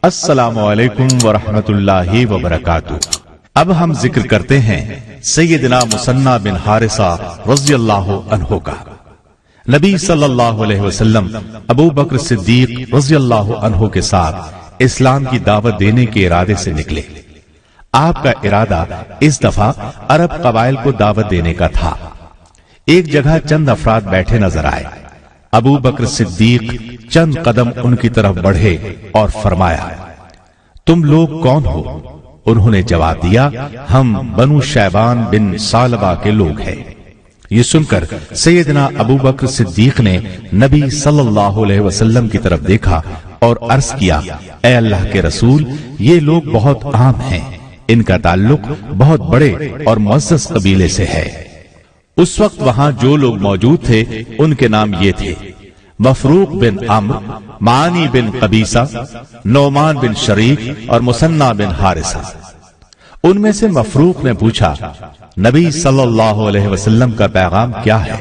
السلام علیکم ورحمۃ اللہ وبرکاتہ۔ اب ہم ذکر کرتے ہیں سیدنا مثنی بن حارثہ رضی اللہ عنہ کا۔ نبی صلی اللہ علیہ وسلم ابو بکر صدیق رضی اللہ عنہ کے ساتھ اسلام کی دعوت دینے کے ارادے سے نکلے۔ آپ کا ارادہ اس دفعہ عرب قبائل کو دعوت دینے کا تھا۔ ایک جگہ چند افراد بیٹھے نظر آئے۔ ابو بکر صدیق چند قدم ان کی طرف بڑھے اور فرمایا، تم لوگ کون ہو؟ انہوں نے جواب دیا، ہم بنو شیبان بن ثعلبہ کے لوگ ہیں۔ یہ سن کر سیدنا ابو بکر صدیق نے نبی صلی اللہ علیہ وسلم کی طرف دیکھا اور عرض کیا، اے اللہ کے رسول، یہ لوگ بہت عام ہیں، ان کا تعلق بہت بڑے اور معزز قبیلے سے ہے۔ اس وقت وہاں جو لوگ موجود تھے ان کے نام یہ تھے: مفروق بن عمرو، معانی بن قبیصہ، نعمان بن شریک اور مثنی بن حارثہ۔ ان میں سے مفروق نے پوچھا، نبی صلی اللہ علیہ وسلم کا پیغام کیا ہے؟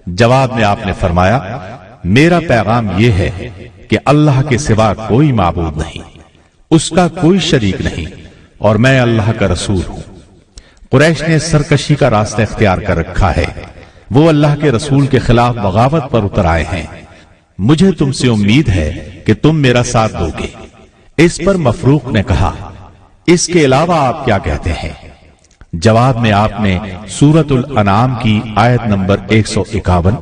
جواب میں آپ نے فرمایا، میرا پیغام یہ ہے کہ اللہ کے سوا کوئی معبود نہیں، اس کا کوئی شریک نہیں، اور میں اللہ کا رسول ہوں۔ قریش نے سرکشی کا راستہ اختیار کر رکھا ہے، وہ اللہ کے رسول کے خلاف بغاوت پر اتر آئے ہیں۔ مجھے تم سے امید ہے کہ تم میرا ساتھ دو گے۔ اس پر مفروق نے کہا، اس کے علاوہ آپ کیا کہتے ہیں؟ جواب میں آپ نے سورۃ الانعام کی آیت نمبر 151،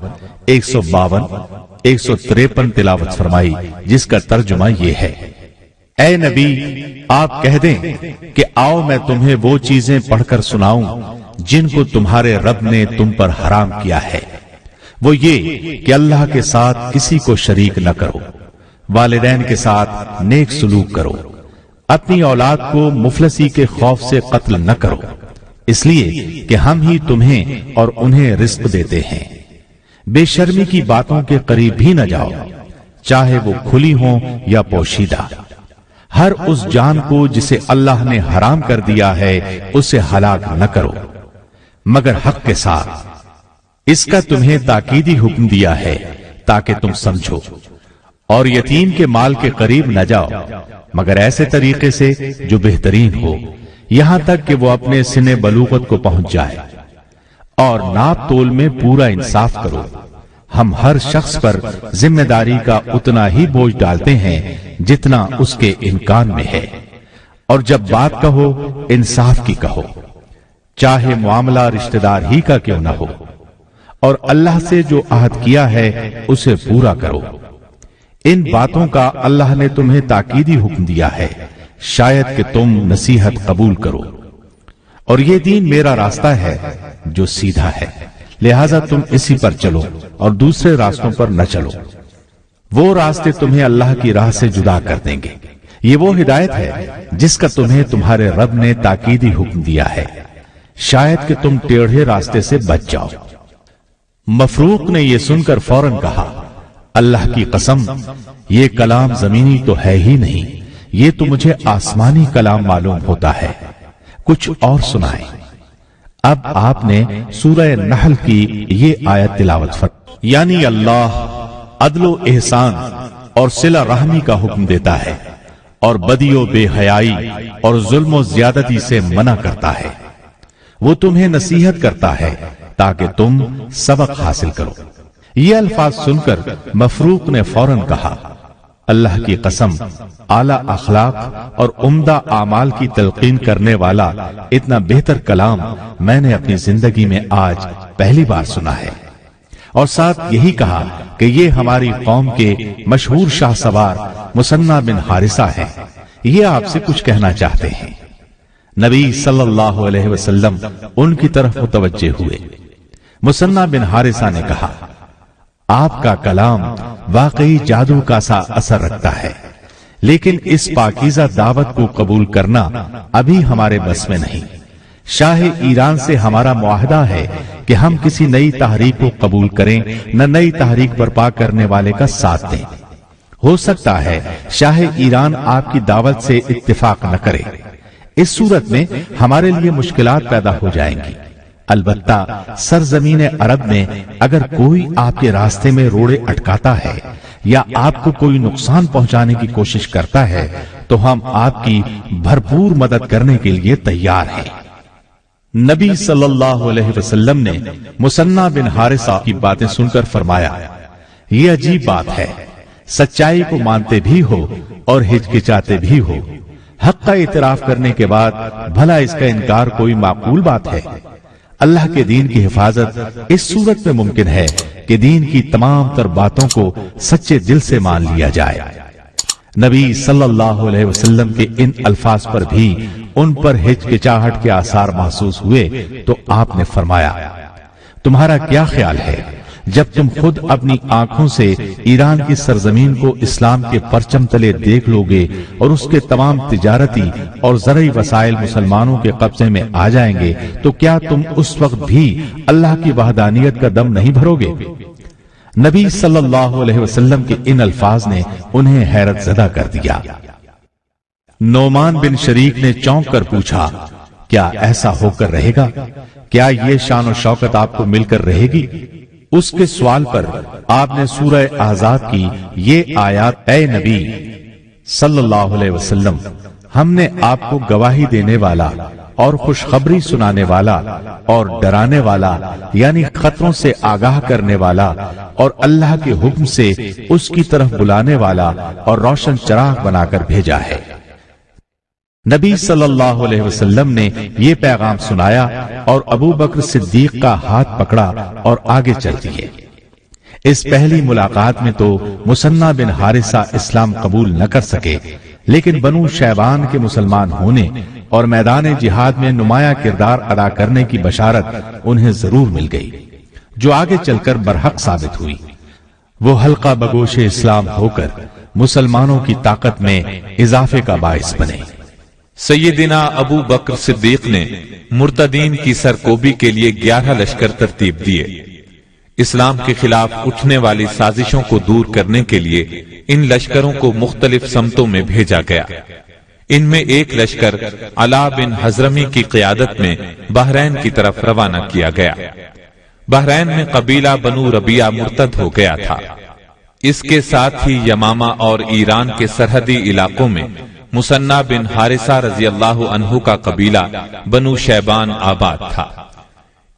152، 153 تلاوت فرمائی، جس کا ترجمہ یہ ہے، اے نبی، آپ کہہ دیں کہ آؤ میں تمہیں وہ چیزیں پڑھ کر سناؤں جن کو تمہارے رب نے تم پر حرام کیا ہے۔ وہ یہ کہ اللہ کے ساتھ کسی کو شریک نہ کرو، والدین کے ساتھ نیک سلوک کرو، اپنی اولاد کو مفلسی کے خوف سے قتل نہ کرو، اس لیے کہ ہم ہی تمہیں اور انہیں رزق دیتے ہیں۔ بے شرمی کی باتوں کے قریب بھی نہ جاؤ، چاہے وہ کھلی ہوں یا پوشیدہ۔ ہر اس جان کو جسے اللہ نے حرام کر دیا ہے اسے ہلاک نہ کرو مگر حق کے ساتھ۔ اس کا تمہیں تاکیدی حکم دیا ہے تاکہ تم سمجھو۔ اور یتیم کے مال کے قریب نہ جاؤ مگر ایسے طریقے سے جو بہترین ہو، یہاں تک کہ وہ اپنے سن بلوغت کو پہنچ جائے۔ اور ناپ تول میں پورا انصاف کرو۔ ہم ہر شخص پر ذمہ داری کا اتنا ہی بوجھ ڈالتے ہیں جتنا اس کے امکان میں ہے۔ اور جب بات کہو انصاف کی کہو، چاہے معاملہ رشتہ دار ہی کا کیوں نہ ہو، اور اللہ سے جو عہد کیا ہے اسے پورا کرو۔ ان باتوں کا اللہ نے تمہیں تاکیدی حکم دیا ہے، شاید کہ تم نصیحت قبول کرو۔ اور یہ دین میرا راستہ ہے جو سیدھا ہے، لہذا تم اسی پر چلو اور دوسرے راستوں پر نہ چلو۔ وہ راستے تمہیں اللہ کی راہ سے جدا کر دیں گے۔ یہ وہ ہدایت ہے جس کا تمہیں تمہارے رب نے تاکیدی حکم دیا ہے، شاید کہ تم ٹیڑھے راستے سے بچ جاؤ۔ مفروق نے یہ سن کر فوراً کہا، اللہ کی قسم، یہ کلام زمینی تو ہے ہی نہیں، یہ تو مجھے آسمانی کلام معلوم ہوتا ہے، کچھ اور سنائیں۔ اب آپ نے سورہ نحل کی یہ آیت تلاوت فرمائی، یعنی اللہ عدل و احسان اور صلہ رحمی کا حکم دیتا ہے اور بدی و بے حیائی اور ظلم و زیادتی سے منع کرتا ہے۔ وہ تمہیں نصیحت کرتا ہے تاکہ تم سبق حاصل کرو۔ یہ الفاظ سن کر مفروق نے فوراً کہا، اللہ کی قسم، اعلیٰ اخلاق اور عمدہ اعمال کی تلقین کرنے والا اتنا بہتر کلام میں نے اپنی زندگی میں آج پہلی بار سنا ہے۔ اور ساتھ یہی کہا کہ یہ ہماری قوم کے مشہور شاہ سوار مثنی بن حارثہ ہیں، یہ آپ سے کچھ کہنا چاہتے ہیں۔ نبی صلی اللہ علیہ وسلم ان کی طرف متوجہ ہوئے۔ مثنی بن حارثہ نے کہا، آپ کا کلام واقعی جادو کا سا اثر رکھتا ہے، لیکن اس پاکیزہ دعوت کو قبول کرنا ابھی ہمارے بس میں نہیں۔ شاہ ایران سے ہمارا معاہدہ ہے کہ ہم کسی نئی تحریک کو قبول کریں نہ نئی تحریک برپا کرنے والے کا ساتھ دیں۔ ہو سکتا ہے شاہ ایران آپ کی دعوت سے اتفاق نہ کرے، اس صورت میں ہمارے لیے مشکلات پیدا ہو جائیں گی۔ البتہ سرزمین عرب میں اگر کوئی آپ کے راستے میں روڑے اٹکاتا ہے یا آپ کو کوئی نقصان پہنچانے کی کوشش کرتا ہے تو ہم آپ کی بھرپور مدد کرنے کے لیے تیار ہیں۔ نبی صلی اللہ علیہ وسلم نے مثنی بن حارثہ کی باتیں سن کر فرمایا، یہ عجیب بات ہے، سچائی کو مانتے بھی ہو اور ہچکچاتے بھی ہو، حق کا اعتراف کرنے کے بعد بھلا اس کا انکار کوئی معقول بات ہے؟ اللہ کے دین کی حفاظت اس صورت میں ممکن ہے کہ دین کی تمام تر باتوں کو سچے دل سے مان لیا جائے۔ نبی صلی اللہ علیہ وسلم کے ان الفاظ پر بھی ان پر ہچکچاہٹ کے آثار محسوس ہوئے تو آپ نے فرمایا، تمہارا کیا خیال ہے جب تم خود اپنی آنکھوں سے ایران کی سرزمین کو اسلام کے پرچم تلے دیکھ لو گے اور اس کے تمام تجارتی اور زرعی وسائل مسلمانوں کے قبضے میں آ جائیں گے تو کیا تم اس وقت بھی اللہ کی وحدانیت کا دم نہیں بھرو گے؟ نبی صلی اللہ علیہ وسلم کے ان الفاظ نے انہیں حیرت زدہ کر دیا۔ نعمان بن شریک نے چونک کر پوچھا، کیا ایسا ہو کر رہے گا؟ کیا یہ شان و شوکت آپ کو مل کر رہے گی؟ اس کے سوال پر آپ نے سورہ احزاب کی یہ آیات، اے نبی صلی اللہ علیہ وسلم، ہم نے آپ کو گواہی دینے والا اور خوشخبری سنانے والا اور ڈرانے والا یعنی خطروں سے آگاہ کرنے والا اور اللہ کے حکم سے اس کی طرف بلانے والا اور روشن چراغ بنا کر بھیجا ہے۔ نبی صلی اللہ علیہ وسلم نے یہ پیغام سنایا اور ابو بکر صدیق کا ہاتھ پکڑا اور آگے چل دیے۔ اس پہلی ملاقات میں تو مثنی بن حارثہ اسلام قبول نہ کر سکے، لیکن بنو شیبان کے مسلمان ہونے اور میدان جہاد میں نمایاں کردار ادا کرنے کی بشارت انہیں ضرور مل گئی، جو آگے چل کر برحق ثابت ہوئی۔ وہ حلقہ بگوش اسلام ہو کر مسلمانوں کی طاقت میں اضافے کا باعث بنے۔ سیدنا ابو بکر صدیق نے مرتدین کی سرکوبی کے لیے 11 لشکر ترتیب دیے۔ اسلام کے خلاف اٹھنے والی سازشوں کو دور کرنے کے لیے ان لشکروں کو مختلف سمتوں میں بھیجا گیا۔ ان میں ایک لشکر علا بن حضرمی کی قیادت میں بحرین کی طرف روانہ کیا گیا۔ بحرین میں قبیلہ بنو ربیعہ مرتد ہو گیا تھا۔ اس کے ساتھ ہی یمامہ اور ایران کے سرحدی علاقوں میں مثنی بن حارثہ رضی اللہ عنہ کا قبیلہ بنو شیبان آباد تھا۔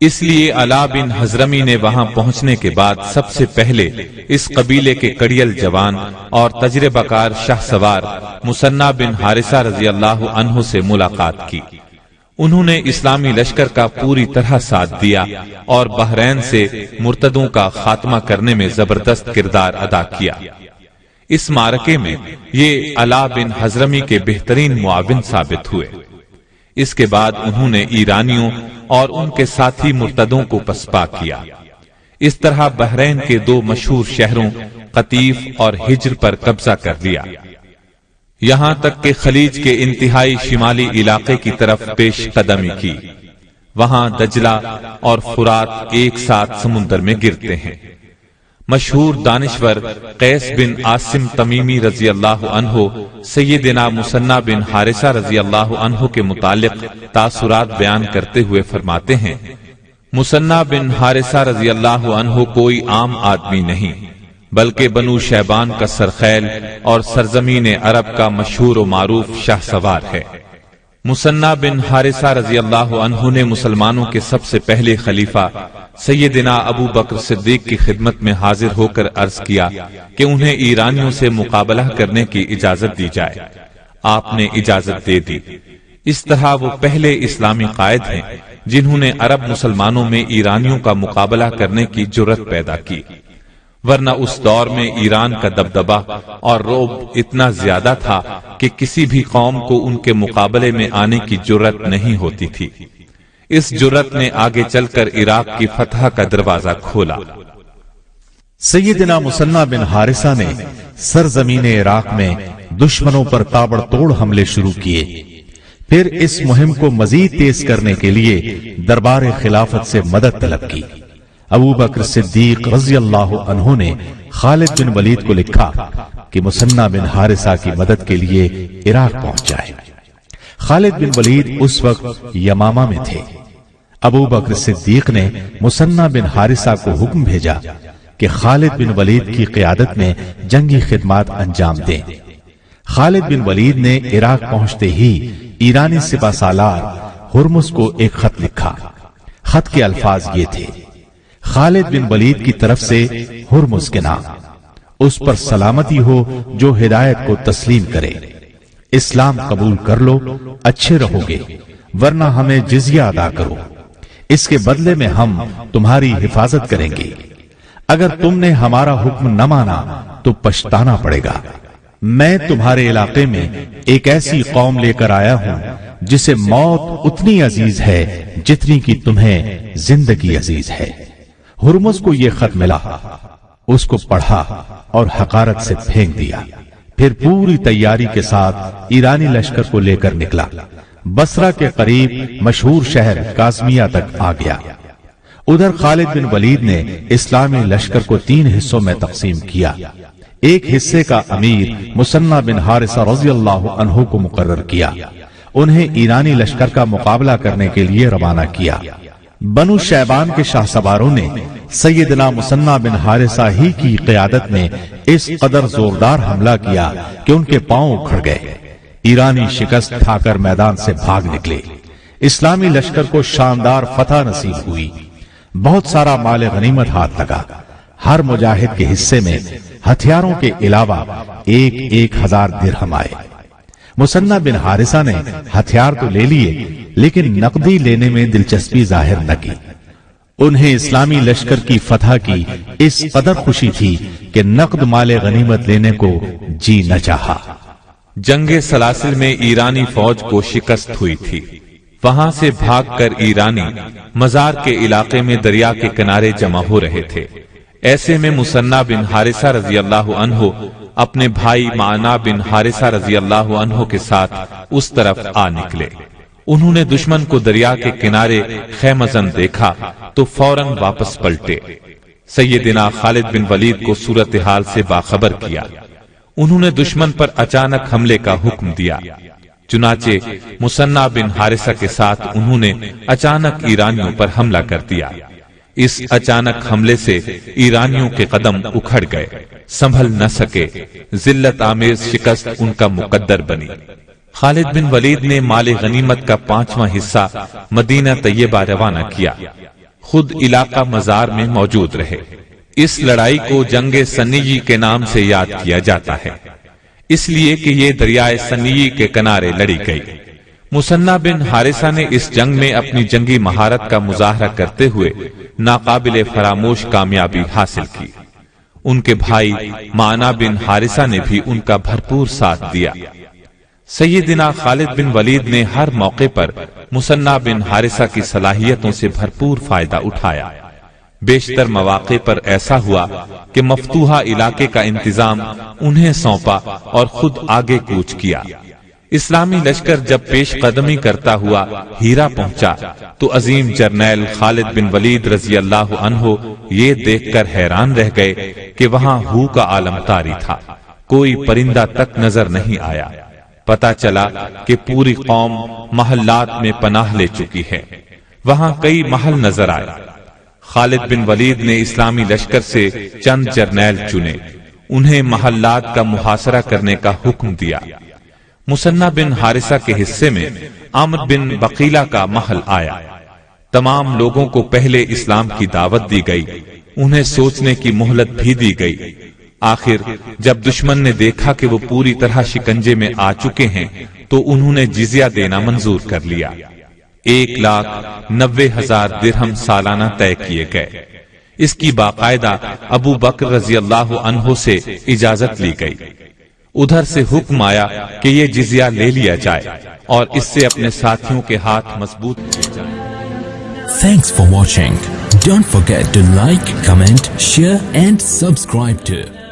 اس لیے علا بن حضرمی نے وہاں پہنچنے کے بعد سب سے پہلے اس قبیلے کے کڑیل جوان اور تجربہ کار شاہ سوار مثنی بن حارثہ رضی اللہ عنہ سے ملاقات کی۔ انہوں نے اسلامی لشکر کا پوری طرح ساتھ دیا اور بحرین سے مرتدوں کا خاتمہ کرنے میں زبردست کردار ادا کیا۔ اس معرکے میں یہ علا بن حضرمی کے بہترین معاون ثابت ہوئے۔ اس کے بعد انہوں نے ایرانیوں اور ان کے ساتھی مرتدوں کو پسپا کیا۔ اس طرح بحرین کے 2 مشہور شہروں قطیف اور ہجر پر قبضہ کر لیا، یہاں تک کہ خلیج کے انتہائی شمالی علاقے کی طرف پیش قدمی کی۔ وہاں دجلہ اور فرات ایک ساتھ سمندر میں گرتے ہیں۔ مشہور دانشور قیس بن عاصم تمیمی رضی اللہ عنہ سیدنا مثنی بن حارثہ رضی اللہ عنہ کے متعلق تاثرات بیان کرتے ہوئے فرماتے ہیں، مثنی بن حارثہ رضی اللہ عنہ کوئی عام آدمی نہیں، بلکہ بنو شیبان کا سرخیل اور سرزمین عرب کا مشہور و معروف شاہ سوار ہے۔ مثنی بن حارثہ رضی اللہ عنہ نے مسلمانوں کے سب سے پہلے خلیفہ سیدنا ابو بکر صدیق کی خدمت میں حاضر ہو کر عرض کیا کہ انہیں ایرانیوں سے مقابلہ کرنے کی اجازت دی جائے۔ آپ نے اجازت دے دی۔ اس طرح وہ پہلے اسلامی قائد ہیں جنہوں نے عرب مسلمانوں میں ایرانیوں کا مقابلہ کرنے کی جرت پیدا کی، ورنہ اس دور میں ایران کا دبدبہ اور رعب اتنا زیادہ تھا کہ کسی بھی قوم کو ان کے مقابلے میں آنے کی جرت نہیں ہوتی تھی۔ اس جرت نے آگے چل کر عراق کی فتح کا دروازہ کھولا۔ سیدنا مثنی بن حارثہ نے سرزمین عراق میں دشمنوں پر تابڑ توڑ حملے شروع کیے۔ پھر اس مہم کو مزید تیز کرنے کے لیے دربار خلافت سے مدد طلب کی۔ ابو بکر صدیق رضی اللہ عنہ نے خالد بن ولید کو لکھا کہ مثنی بن حارثہ کی مدد کے لیے عراق پہنچ جائے۔ خالد بن ولید اس وقت یمامہ میں تھے۔ ابو بکر صدیق نے مثنی بن حارثہ کو حکم بھیجا کہ خالد بن ولید کی قیادت میں جنگی خدمات انجام دیں۔ خالد بن ولید نے عراق پہنچتے ہی ایرانی سپہ سالار ہرمز کو ایک خط لکھا۔ خط کے الفاظ یہ تھے: خالد بن ولید کی طرف سے ہرمز کے نام، اس پر سلامتی ہو جو ہدایت کو تسلیم کرے، اسلام قبول کر لو، اچھے رہو گے، ورنہ ہمیں جزیہ ادا کرو، اس کے بدلے میں ہم تمہاری حفاظت کریں گے، اگر تم نے ہمارا حکم نہ مانا تو پچھتانا پڑے گا۔ میں تمہارے علاقے میں ایک ایسی قوم لے کر آیا ہوں جسے موت اتنی عزیز ہے جتنی کہ تمہیں زندگی عزیز ہے۔ ہرمز کو یہ خط ملا، اس کو پڑھا اور حقارت سے پھینک دیا، پھر پوری تیاری کے ساتھ ایرانی لشکر کو لے کر نکلا، بصرہ کے قریب مشہور شہر کاظمیہ تک آ گیا۔ ادھر خالد بن ولید نے اسلامی لشکر کو 3 حصوں میں تقسیم کیا۔ ایک حصے کا امیر مثنی بن حارثہ رضی اللہ عنہ کو مقرر کیا، انہیں ایرانی لشکر کا مقابلہ کرنے کے لیے روانہ کیا۔ بنو شیبان کے شاہ سواروں نے سیدنا مثنی بن حارثہ ہی کی قیادت میں اس قدر زوردار حملہ کیا کہ ان کے پاؤں اکھڑ گئے، ایرانی شکست کھا کر میدان سے بھاگ نکلے۔ اسلامی لشکر کو شاندار فتح نصیب ہوئی، بہت سارا مال غنیمت ہاتھ لگا۔ ہر مجاہد کے حصے میں ہتھیاروں کے علاوہ 1000 درہم آئے۔ مثنی بن حارثہ نے ہتھیار تو لے لیے لیکن نقدی لینے میں دلچسپی ظاہر نہ کی۔ انہیں اسلامی لشکر کی فتح کی اس قدر خوشی تھی کہ نقد مال غنیمت لینے کو جی نہ چاہا۔ جنگ سلاسل میں ایرانی فوج کو شکست ہوئی تھی، وہاں سے بھاگ کر ایرانی مزار کے علاقے میں دریا کے کنارے جمع ہو رہے تھے۔ ایسے میں مثنی بن حارثہ رضی اللہ عنہ اپنے بھائی معنا بن حارثہ رضی اللہ عنہ کے ساتھ اس طرف آ نکلے۔ انہوں نے دشمن کو دریا کے کنارے خیمہ زن دیکھا تو فوراً واپس پلٹے۔ سیدنا خالد بن ولید کو صورتحال سے باخبر کیا۔ انہوں نے دشمن پر اچانک حملے کا حکم دیا، چنانچہ مثنی بن حارثہ کے ساتھ انہوں نے اچانک ایرانیوں پر حملہ کر دیا۔ اس اچانک حملے سے ایرانیوں کے قدم اکھڑ گئے، سنبھل نہ سکے، ذلت آمیز شکست ان کا مقدر بنی۔ خالد بن ولید نے مال غنیمت کا 5واں حصہ مدینہ طیبہ روانہ کیا، خود علاقہ مزار میں موجود رہے۔ اس لڑائی کو جنگ سنیی کے نام سے یاد کیا جاتا ہے، اس لیے کہ یہ دریائے سنیی کے کنارے لڑی گئی۔ مثنی بن حارثہ نے اس جنگ میں اپنی جنگی مہارت کا مظاہرہ کرتے ہوئے ناقابل فراموش کامیابی حاصل کی۔ ان کے بھائی معنا بن حارثہ نے بھی ان کا بھرپور ساتھ دیا۔ سیدنا خالد بن ولید نے ہر موقع پر مثنی بن حارثہ کی صلاحیتوں سے بھرپور فائدہ اٹھایا۔ بیشتر مواقع پر ایسا ہوا کہ مفتوحہ علاقے کا انتظام انہیں سونپا اور خود آگے کوچ کیا۔ اسلامی لشکر جب پیش قدمی کرتا ہوا ہیرا پہنچا تو عظیم جرنیل خالد بن ولید رضی اللہ عنہ یہ دیکھ کر حیران رہ گئے کہ وہاں ہو کا عالم طاری تھا، کوئی پرندہ تک نظر نہیں آیا۔ پتا چلا کہ پوری قوم محلات میں پناہ لے چکی ہے، وہاں کئی محل نظر آئے۔ خالد بن ولید نے اسلامی لشکر سے چند جرنیل چنے، انہیں محلات کا محاصرہ کرنے کا حکم دیا۔ مثنی بن حارثہ کے حصے میں عامر بن بقیلہ کا محل آیا۔ تمام لوگوں کو پہلے اسلام کی دعوت دی گئی، انہیں سوچنے کی مہلت بھی دی گئی۔ آخر جب دشمن نے دیکھا کہ وہ پوری طرح شکنجے میں آ چکے ہیں تو انہوں نے جزیہ دینا منظور کر لیا۔ 1,90,000 درہم سالانہ طے کیے گئے۔ اس کی باقاعدہ ابو بکر رضی اللہ عنہ سے اجازت لی گئی۔ ادھر سے حکم آیا کہ یہ جزیہ لے لیا جائے اور اس سے اپنے ساتھیوں کے ہاتھ مضبوط کیے جائیں۔ Thanks for watching. Don't forget to like, comment, share and subscribe to